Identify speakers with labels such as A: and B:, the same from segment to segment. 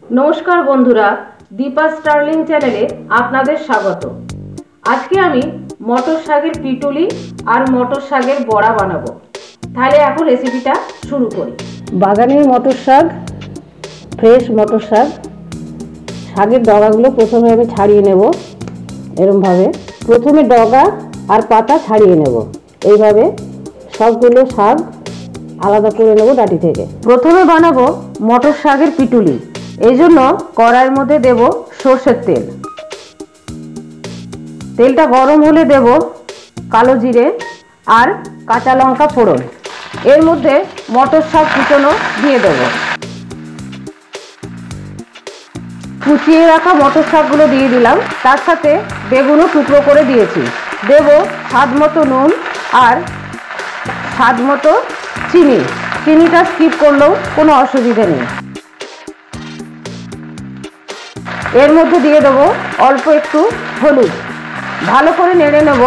A: नमस्कार बंधुरा दीपास्टर्लिंग चैनेले आपनादेर स्वागत। आज के आमी मटर शाकेर पिटुली और मटर शाकेर बड़ा बानाबो। ताहले एखन रेसिपिटा शुरू करी।
B: बागानेर मटर शाक, फ्रेश मटर शाक, शाकेर डगागुलो प्रथमे आमी छाड़िए नेब। एरकम भावे प्रथमे डगा और पाता छाड़िए नेब। एइभावे सबगुलो शाक आलादा करे नेब डाटी थेके।
A: प्रथमे बानाबो मटर शाकेर पिटुली। एइजोन्नो कड़ाइर मध्य देब सर्षेर तेल। तेलटा गरम होले देब कालो जिरे और काँचा लंका फोड़न। एर मध्य मटर शाक कुचोनो दिए देब। कुचिए रखा मटर शाकगुलो दिए दिलाम। तार साथे बेगुनो टुकरो करे दिएछि। देब स्वाद मतो नुन और स्वाद मतो चिनी। चिनिटा स्किप करलेও कोनो असुविधा नेই। एर मध्य दिए देव अल्प एकटू हलुद। भालो करे नेड़े नेब।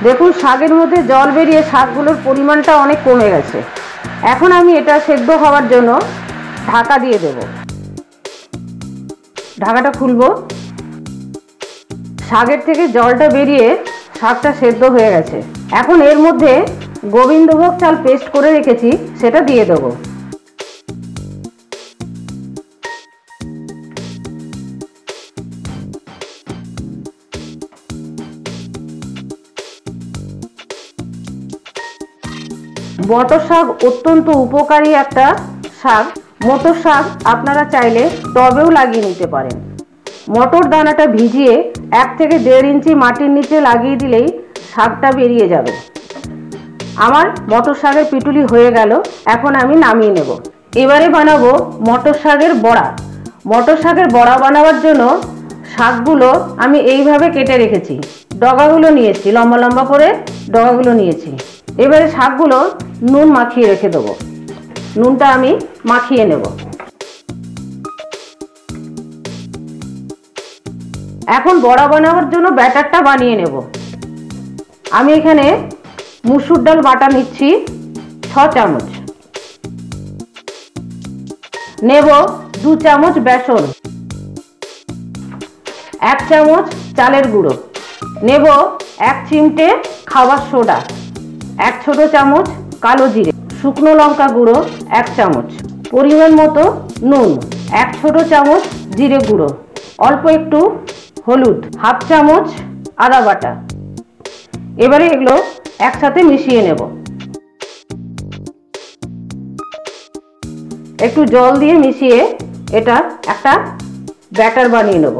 A: देखुन शाकेर मध्य जल बेरिये शाकगुलोर परिमाणटा अनेक कमे गेছে। এখন আমি এটা সেদ্ধ হওয়ার জন্য ঢাকা দিয়ে দেব। ঢাকাটা খুলবো। শাকের থেকে জলটা বেরিয়ে শাকটা সেদ্ধ হয়ে গেছে। এখন এর মধ্যে গোবিন্দভোগ চাল পেস্ট করে রেখেছি সেটা দিয়ে দেব। मटर शाक अत्यंत उपकारी একটা শাক। मटर शाक আপনারা চাইলে টবেও লাগিয়ে নিতে পারেন। মটর দানাটা ভিজিয়ে 1 থেকে 1.5 ইঞ্চি মাটির নিচে লাগিয়ে দিলেই শাকটা বেরিয়ে যাবে। আমার মটর শাকের পিটুলি হয়ে গেল। এখন আমি নামিয়ে নেব। এবারে বানাবো মটর শাকের বড়া। মটর শাকের বড়া বানাবার জন্য শাকগুলো আমি এইভাবে কেটে রেখেছি। ডগাগুলো নিয়েছি, লম্বা লম্বা করে ডগাগুলো নিয়েছি। এবারে শাকগুলো নুন মাখিয়ে রেখে দেবো। নুনটা আমি মাখিয়ে নেব। এখন বড়া বানাবার জন্য ব্যাটারটা বানিয়ে নেব। আমি এখানে মুসুর ডাল বাটা নিচ্ছি 6 চামচ। নেব 2 চামচ বেসন, 1 চামচ চালের গুঁড়ো, নেব 1 চিমটে খাবার সোডা, 1 ছোট চামচ কালো জিরে, শুকনো লঙ্কা গুঁড়ো 1 চামচ, পরিমাণ মতো নুন, 1 ছোট চামচ জিরে গুঁড়ো, অল্প একটু হলুদ, হাফ চামচ আদা বাটা। এবারে এগুলো একসাথে মিশিয়ে নেব। একটু জল দিয়ে মিশিয়ে এটা একটা ব্যাটার বানিয়ে নেব।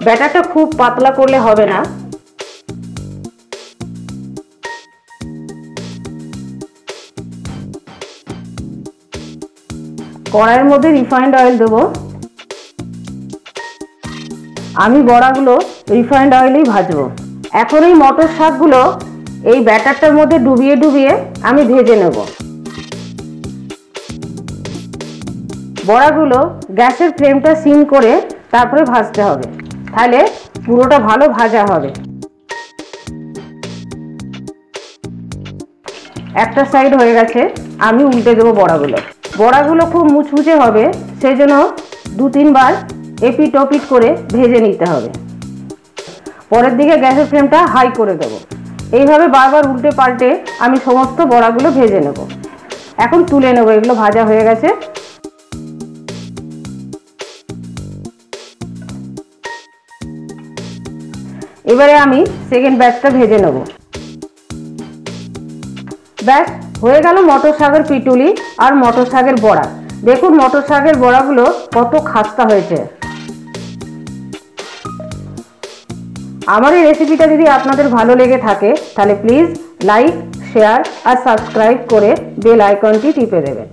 A: ব্যাটারটা খুব পাতলা করলে হবে না। কড়াইয়ের মধ্যে রিফাইন্ড অয়েল দেব। আমি বড়াগুলো রিফাইন্ড অয়েলেই ভাজবো। এখন এই মটর শাকগুলো এই ব্যাটারটার মধ্যে ডুবিয়ে ডুবিয়ে আমি ভেজে নেব। বড়াগুলো গ্যাসের ফ্লেমটা সিম করে তারপরে ভাজতে হবে, তাহলে পুরোটা ভালো ভাজা হবে। একটা সাইড হয়ে গেছে, আমি উল্টে দেবো বড়াগুলো। বড়াগুলো খুব মুচমুচে হবে, সেই জন্য 2-3 বার এপিট ওপিট করে ভেজে নিতে হবে। পরের দিকে গ্যাসের ফ্লেমটা হাই করে দেব। এইভাবে বারবার উল্টে পাল্টে আমি সমস্ত বড়াগুলো ভেজে নেব। এখন তুলে নেব, এগুলো ভাজা হয়ে গেছে। এবারে আমি সেকেন্ড ব্যাচটা ভেজে নেব। ব্যাস হয়ে গেল মটর শাকের পিটুলি আর মটর শাকের বড়া। দেখুন মটর শাকের বড়াগুলো কত খাস্তা হয়েছে। আমার এই রেসিপিটা যদি আপনাদের ভালো লেগে থাকে তাহলে প্লিজ লাইক, শেয়ার আর সাবস্ক্রাইব করে বেল আইকনটি টিপে দেবেন।